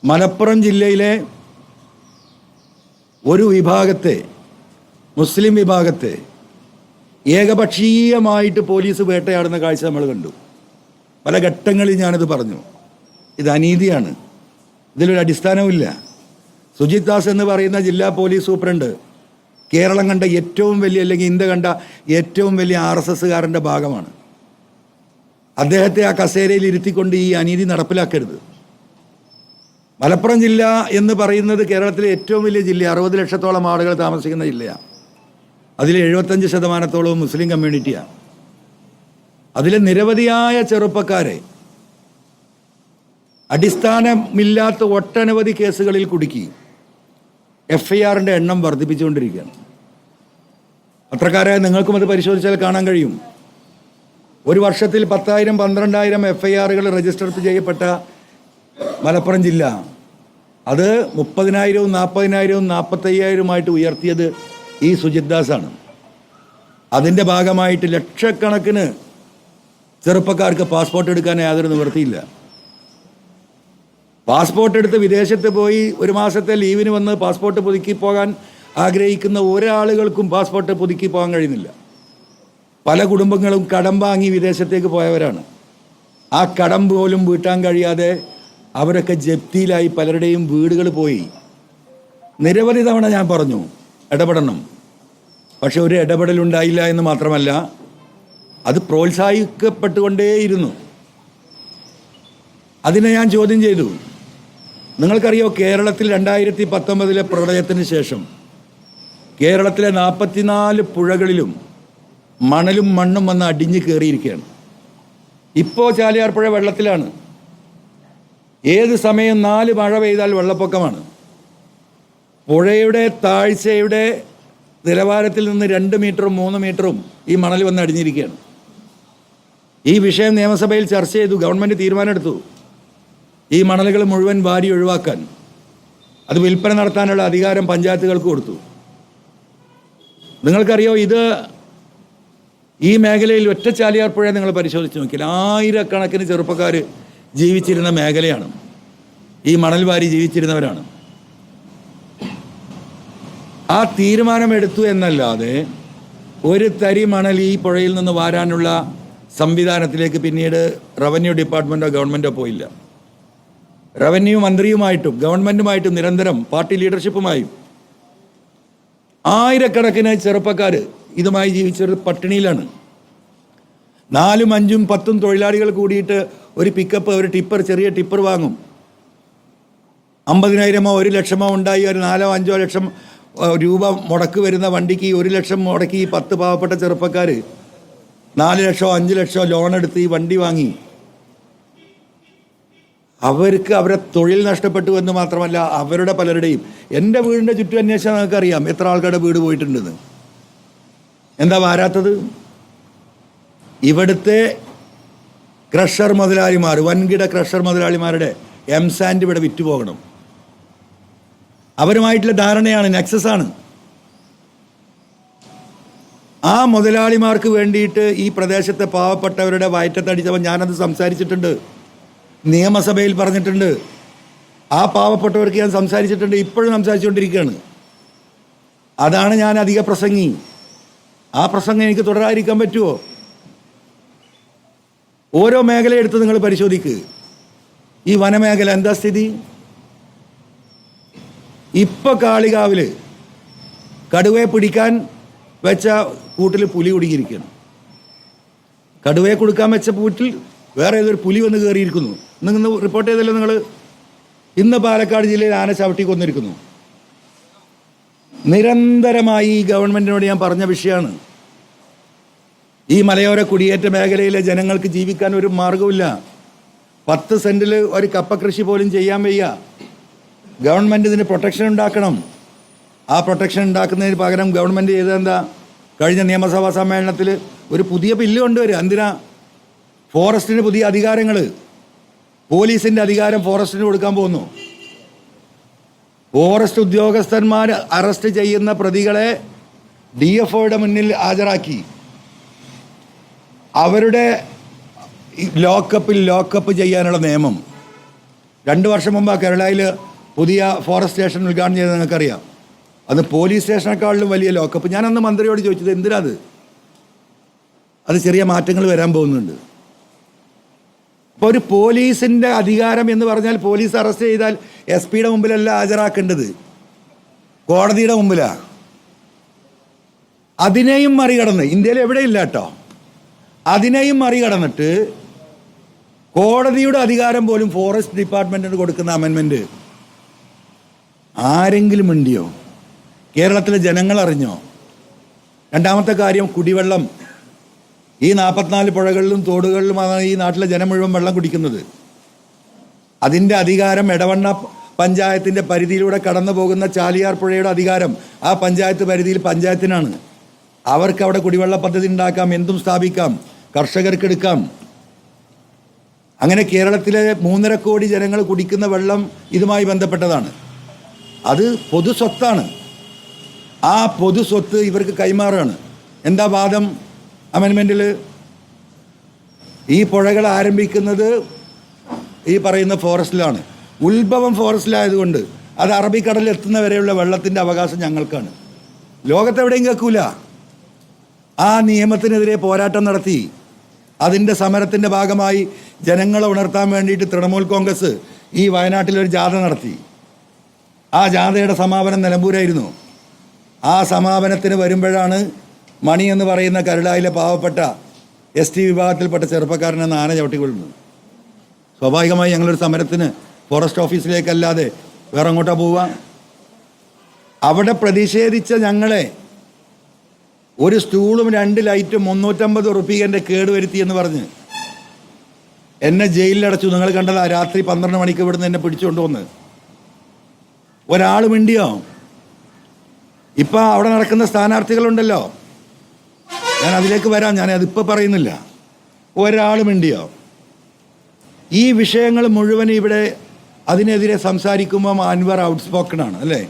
മലപ്പുറം ജില്ലയിലെ ഒരു വിഭാഗത്തെ, മുസ്ലിം വിഭാഗത്തെ ഏകപക്ഷീയമായിട്ട് പോലീസ് വേട്ടയാടുന്ന കാഴ്ച നമ്മൾ കണ്ടു. പല ഘട്ടങ്ങളിൽ ഞാനിത് പറഞ്ഞു. ഇത് അനീതിയാണ്, ഇതിലൊരു അടിസ്ഥാനവുമില്ല. സുജിത് ദാസ് എന്ന് പറയുന്ന ജില്ലാ പോലീസ് സൂപ്രണ്ട് കേരളം കണ്ട ഏറ്റവും വലിയ, അല്ലെങ്കിൽ ഇന്ത്യ കണ്ട ഏറ്റവും വലിയ RSSകാരൻ്റെ ഭാഗമാണ്. അദ്ദേഹത്തെ ആ കസേരയിൽ ഇരുത്തിക്കൊണ്ട് ഈ അനീതി നടപ്പിലാക്കരുത്. മലപ്പുറം ജില്ല എന്ന് പറയുന്നത് കേരളത്തിലെ ഏറ്റവും വലിയ ജില്ല, 60 ലക്ഷത്തോളം ആളുകൾ താമസിക്കുന്ന ജില്ലയാണ്. അതിൽ 75% മുസ്ലിം കമ്മ്യൂണിറ്റിയാണ്. അതിലെ നിരവധിയായ ചെറുപ്പക്കാരെ അടിസ്ഥാനമില്ലാത്ത ഒട്ടനവധി കേസുകളിൽ കുടുക്കി FIRൻ്റെ എണ്ണം വർദ്ധിപ്പിച്ചുകൊണ്ടിരിക്കുകയാണ്. പത്രക്കാരായ നിങ്ങൾക്കും അത് പരിശോധിച്ചാൽ കാണാൻ കഴിയും. ഒരു വർഷത്തിൽ 10,000 12,000 FIRകൾ രജിസ്റ്റർ ചെയ്യപ്പെട്ട മലപ്പുറം ജില്ല അത് 30,000 40,000 45,000 ഉയർത്തിയത് ഈ സുജിത് ദാസാണ്. അതിൻ്റെ ഭാഗമായിട്ട് ലക്ഷക്കണക്കിന് ചെറുപ്പക്കാർക്ക് പാസ്പോർട്ട് എടുക്കാൻ യാതൊരു നിവൃത്തിയില്ല. പാസ്പോർട്ട് എടുത്ത് വിദേശത്ത് പോയി ഒരു മാസത്തെ ലീവിന് വന്ന് പാസ്പോർട്ട് പുതുക്കി പോകാൻ ആഗ്രഹിക്കുന്ന ഒരാളുകൾക്കും പാസ്പോർട്ട് പുതുക്കി പോകാൻ കഴിയുന്നില്ല. പല കുടുംബങ്ങളും കടം വാങ്ങി വിദേശത്തേക്ക് പോയവരാണ്. ആ കടം പോലും വീട്ടാൻ കഴിയാതെ അവരൊക്കെ ജപ്തിയിലായി, പലരുടെയും വീടുകൾ പോയി. നിരവധി തവണ ഞാൻ പറഞ്ഞു ഇടപെടണം, പക്ഷെ ഒരു ഇടപെടലുണ്ടായില്ല എന്ന് മാത്രമല്ല, അത് പ്രോത്സാഹിക്കപ്പെട്ടുകൊണ്ടേയിരുന്നു. അതിനെ ഞാൻ ചോദ്യം ചെയ്തു. നിങ്ങൾക്കറിയോ, കേരളത്തിൽ 2019 പ്രളയത്തിന് ശേഷം കേരളത്തിലെ 44 പുഴകളിലും മണലും മണ്ണും വന്ന് അടിഞ്ഞു കയറിയിരിക്കുകയാണ്. ഇപ്പോൾ ചാലിയാർ പുഴ വെള്ളത്തിലാണ്. ഏത് സമയം 4 മഴ പെയ്താൽ വെള്ളപ്പൊക്കമാണ്. പുഴയുടെ താഴ്ചയുടെ നിലവാരത്തിൽ നിന്ന് 2 മീറ്ററും 3 മീറ്ററും ഈ മണൽ വന്ന് അടിഞ്ഞിരിക്കുകയാണ്. ഈ വിഷയം നിയമസഭയിൽ ചർച്ച ചെയ്തു. ഗവൺമെൻറ് തീരുമാനമെടുത്തു ഈ മണലുകൾ മുഴുവൻ വാരി ഒഴിവാക്കാൻ. അത് വിൽപ്പന നടത്താനുള്ള അധികാരം പഞ്ചായത്തുകൾക്ക് കൊടുത്തു. നിങ്ങൾക്കറിയോ, ഇത് ഈ മേഖലയിൽ ഒറ്റ ചാലിയാർ പുഴ നിങ്ങൾ പരിശോധിച്ച് നോക്കിയാൽ 1000കണക്കിന് ചെറുപ്പക്കാർ ജീവിച്ചിരുന്ന മേഖലയാണ്. ഈ മണൽ വാരി ജീവിച്ചിരുന്നവരാണ്. ആ തീരുമാനമെടുത്തു എന്നല്ലാതെ ഒരു തരി മണൽ ഈ പുഴയിൽ നിന്ന് വാരാനുള്ള സംവിധാനത്തിലേക്ക് പിന്നീട് റവന്യൂ ഡിപ്പാർട്ട്മെൻറ്റോ ഗവൺമെൻറ്റോ പോയില്ല. റവന്യൂ മന്ത്രിയുമായിട്ടും ഗവൺമെൻറ്റുമായിട്ടും നിരന്തരം പാർട്ടി ലീഡർഷിപ്പുമായും 1000കണക്കിന് ചെറുപ്പക്കാർ ഇതുമായി ജീവിച്ചൊരു പട്ടിണിയിലാണ്. 4, 5, 10 തൊഴിലാളികൾ കൂടിയിട്ട് ഒരു പിക്കപ്പ്, ഒരു ടിപ്പർ, ചെറിയ ടിപ്പർ വാങ്ങും. 50,000 1 ലക്ഷമോ ഉണ്ടായി ഒരു 4 5 ലക്ഷം രൂപ മുടക്ക് വരുന്ന വണ്ടിക്ക് 1 ലക്ഷം മുടക്കി 10 പാവപ്പെട്ട ചെറുപ്പക്കാർ 4 ലക്ഷമോ 5 ലക്ഷമോ ലോൺ എടുത്ത് ഈ വണ്ടി വാങ്ങി. അവർക്ക് അവരെ തൊഴിൽ നഷ്ടപ്പെട്ടു എന്ന് മാത്രമല്ല, അവരുടെ പലരുടെയും, എൻ്റെ വീടിൻ്റെ ചുറ്റും അന്വേഷിച്ചാൽ നമുക്കറിയാം എത്ര ആൾക്കാരുടെ വീട് പോയിട്ടുണ്ടെന്ന്. എന്താ വാരാത്തത്? ഇവിടുത്തെ ക്രഷർ മുതലാളിമാർ, വൻകിട ക്രഷർ മുതലാളിമാരുടെ എംസാൻഡ് ഇവിടെ വിറ്റുപോകണം. അവരുമായിട്ടുള്ള ധാരണയാണ്, നെക്സസാണ്. ആ മുതലാളിമാർക്ക് വേണ്ടിയിട്ട് ഈ പ്രദേശത്തെ പാവപ്പെട്ടവരുടെ വയറ്റത്തടിച്ചവൻ, ഞാനത് സംസാരിച്ചിട്ടുണ്ട്, നിയമസഭയിൽ പറഞ്ഞിട്ടുണ്ട്. ആ പാവപ്പെട്ടവർക്ക് ഞാൻ സംസാരിച്ചിട്ടുണ്ട്, ഇപ്പോഴും സംസാരിച്ചുകൊണ്ടിരിക്കുകയാണ്. അതാണ് ഞാൻ അധിക പ്രസംഗി. ആ പ്രസംഗം എനിക്ക് തുടരാതിരിക്കാൻ പറ്റുമോ? ഓരോ മേഖലയെടുത്ത് നിങ്ങൾ പരിശോധിക്കുക. ഈ വനമേഖല എന്താ സ്ഥിതി? ഇപ്പോൾ കാളികാവിൽ കടുവയെ പിടിക്കാൻ വെച്ച കൂട്ടിൽ പുലി കുടുങ്ങിയിരിക്കുകയാണ്. കടുവയെ കൊടുക്കാൻ വെച്ച കൂട്ടിൽ വേറെ ഏതൊരു പുലി വന്ന് കയറിയിരിക്കുന്നു. നിങ്ങൾ റിപ്പോർട്ട് ചെയ്തല്ലോ നിങ്ങൾ. ഇന്ന് പാലക്കാട് ജില്ലയിൽ ആന ചവിട്ടി കൊന്നിരിക്കുന്നു. നിരന്തരമായി ഈ ഗവൺമെൻറ്റിനോട് ഞാൻ പറഞ്ഞ വിഷയമാണ്. ഈ മലയോര കുടിയേറ്റ മേഖലയിലെ ജനങ്ങൾക്ക് ജീവിക്കാൻ ഒരു മാർഗവുമില്ല. 10 സെൻറ്റിൽ ഒരു കപ്പ കൃഷി പോലും ചെയ്യാൻ വയ്യ. ഗവൺമെൻറ് ഇതിന് പ്രൊട്ടക്ഷൻ ഉണ്ടാക്കണം. ആ പ്രൊട്ടക്ഷൻ ഉണ്ടാക്കുന്നതിന് പകരം ഗവൺമെൻറ് ചെയ്തതെന്താ? കഴിഞ്ഞ നിയമസഭാ സമ്മേളനത്തിൽ ഒരു പുതിയ ബില്ല് കൊണ്ടുവരിക. എന്തിനാ? ഫോറസ്റ്റിന് പുതിയ അധികാരങ്ങൾ, പോലീസിൻ്റെ അധികാരം ഫോറസ്റ്റിന് കൊടുക്കാൻ പോകുന്നു. ഫോറസ്റ്റ് ഉദ്യോഗസ്ഥന്മാർ അറസ്റ്റ് ചെയ്യുന്ന പ്രതികളെ DFOയുടെ മുന്നിൽ ഹാജരാക്കി അവരുടെ ലോക്കപ്പ് ചെയ്യാനുള്ള നിയമം 2 വർഷം മുമ്പ് കേരളയിൽ പുതിയ ഫോറസ്റ്റ് സ്റ്റേഷൻ ഉദ്ഘാടനം ചെയ്തത് നിങ്ങൾക്കറിയാം. അത് പോലീസ് സ്റ്റേഷനേക്കാളിലും വലിയ ലോക്കപ്പ്. ഞാൻ അന്ന് മന്ത്രിയോട് ചോദിച്ചത് എന്തിനാ അത് ചെറിയ മാറ്റങ്ങൾ വരാൻ പോകുന്നുണ്ട്. അപ്പോൾ ഒരു പോലീസിൻ്റെ അധികാരം എന്ന് പറഞ്ഞാൽ പോലീസ് അറസ്റ്റ് ചെയ്താൽ SP-യുടെ മുമ്പിലല്ല ഹാജരാക്കേണ്ടത്, കോടതിയുടെ മുമ്പിലാണ്. അതിനെയും മറികടന്ന്, ഇന്ത്യയിൽ എവിടെയില്ല കേട്ടോ, അതിനെയും മറികടന്നിട്ട് കോടതിയുടെ അധികാരം പോലും ഫോറസ്റ്റ് ഡിപ്പാർട്ട്മെൻറ്റിന് കൊടുക്കുന്ന അമെൻമെൻറ്റ് ആരെങ്കിലും ഉണ്ടിയോ? കേരളത്തിലെ ജനങ്ങൾ അറിഞ്ഞോ? രണ്ടാമത്തെ കാര്യം, കുടിവെള്ളം. ഈ 44 പുഴകളിലും തോടുകളിലുമാണ് ഈ നാട്ടിലെ ജനം മുഴുവൻ വെള്ളം കുടിക്കുന്നത്. അതിൻ്റെ അധികാരം എടവണ്ണ പഞ്ചായത്തിൻ്റെ പരിധിയിലൂടെ കടന്നു പോകുന്ന ചാലിയാർ പുഴയുടെ അധികാരം ആ പഞ്ചായത്ത് പരിധിയിൽ പഞ്ചായത്തിനാണ്. അവർക്ക് അവിടെ കുടിവെള്ള പദ്ധതി ഉണ്ടാക്കാം, എന്തും സ്ഥാപിക്കാം, കർഷകർക്ക് എടുക്കാം. അങ്ങനെ കേരളത്തിലെ 3.5 കോടി ജനങ്ങൾ കുടിക്കുന്ന വെള്ളം ഇതുമായി ബന്ധപ്പെട്ടതാണ്. അത് പൊതു സ്വത്താണ്. ആ പൊതു സ്വത്ത് ഇവർക്ക് കൈമാറുകയാണ്. എന്താ വാദം അമെൻമെൻറ്റിൽ? ഈ പുഴകൾ ആരംഭിക്കുന്നത് ഈ പറയുന്ന ഫോറസ്റ്റിലാണ്. ഉത്ഭവം ഫോറസ്റ്റിലായതുകൊണ്ട് അത് അറബിക്കടലിൽ എത്തുന്നവരെയുള്ള വെള്ളത്തിൻ്റെ അവകാശം ഞങ്ങൾക്കാണ്. ലോകത്തെവിടെയും കേൾക്കൂല. ആ നിയമത്തിനെതിരെ പോരാട്ടം നടത്തി അതിൻ്റെ സമരത്തിൻ്റെ ഭാഗമായി ജനങ്ങളെ ഉണർത്താൻ വേണ്ടിയിട്ട് തൃണമൂൽ കോൺഗ്രസ് ഈ വയനാട്ടിലൊരു ജാഥ നടത്തി. ആ ജാഥയുടെ സമാപനം നിലമ്പൂരായിരുന്നു. ആ സമാപനത്തിന് വരുമ്പോഴാണ് മണി എന്ന് പറയുന്ന കരുളായിലെ പാവപ്പെട്ട ST വിഭാഗത്തിൽപ്പെട്ട ചെറുപ്പക്കാരനെന്ന് ആന ചവിട്ടിക്കൊള്ളുന്നത്. സ്വാഭാവികമായി ഞങ്ങളൊരു സമരത്തിന് ഫോറസ്റ്റ് ഓഫീസിലേക്കല്ലാതെ വേറെ അങ്ങോട്ടാ പോവുക? അവിടെ പ്രതിഷേധിച്ച ഞങ്ങളെ ഒരു സ്റ്റൂളും 2 ലൈറ്റും 350 റുപ്യൻ്റെ കേടുവരുത്തി എന്ന് പറഞ്ഞ് എന്നെ ജയിലിലടച്ചു. നിങ്ങൾ കണ്ടതാ, രാത്രി 12 മണിക്ക് ഇവിടുന്ന് എന്നെ പിടിച്ചുകൊണ്ടുവന്ന്. ഒരാൾ മിണ്ടിയോ? ഇപ്പം അവിടെ നടക്കുന്ന സ്ഥാനാർത്ഥികളുണ്ടല്ലോ, ഞാൻ അതിലേക്ക് വരാം, ഞാൻ അതിപ്പോൾ പറയുന്നില്ല. ഒരാൾ മിണ്ടിയോ? ഈ വിഷയങ്ങൾ മുഴുവൻ ഇവിടെ അതിനെതിരെ സംസാരിക്കുമ്പോൾ അൻവർ ഔട്ട്സ്പോക്കണാണ് അല്ലേ?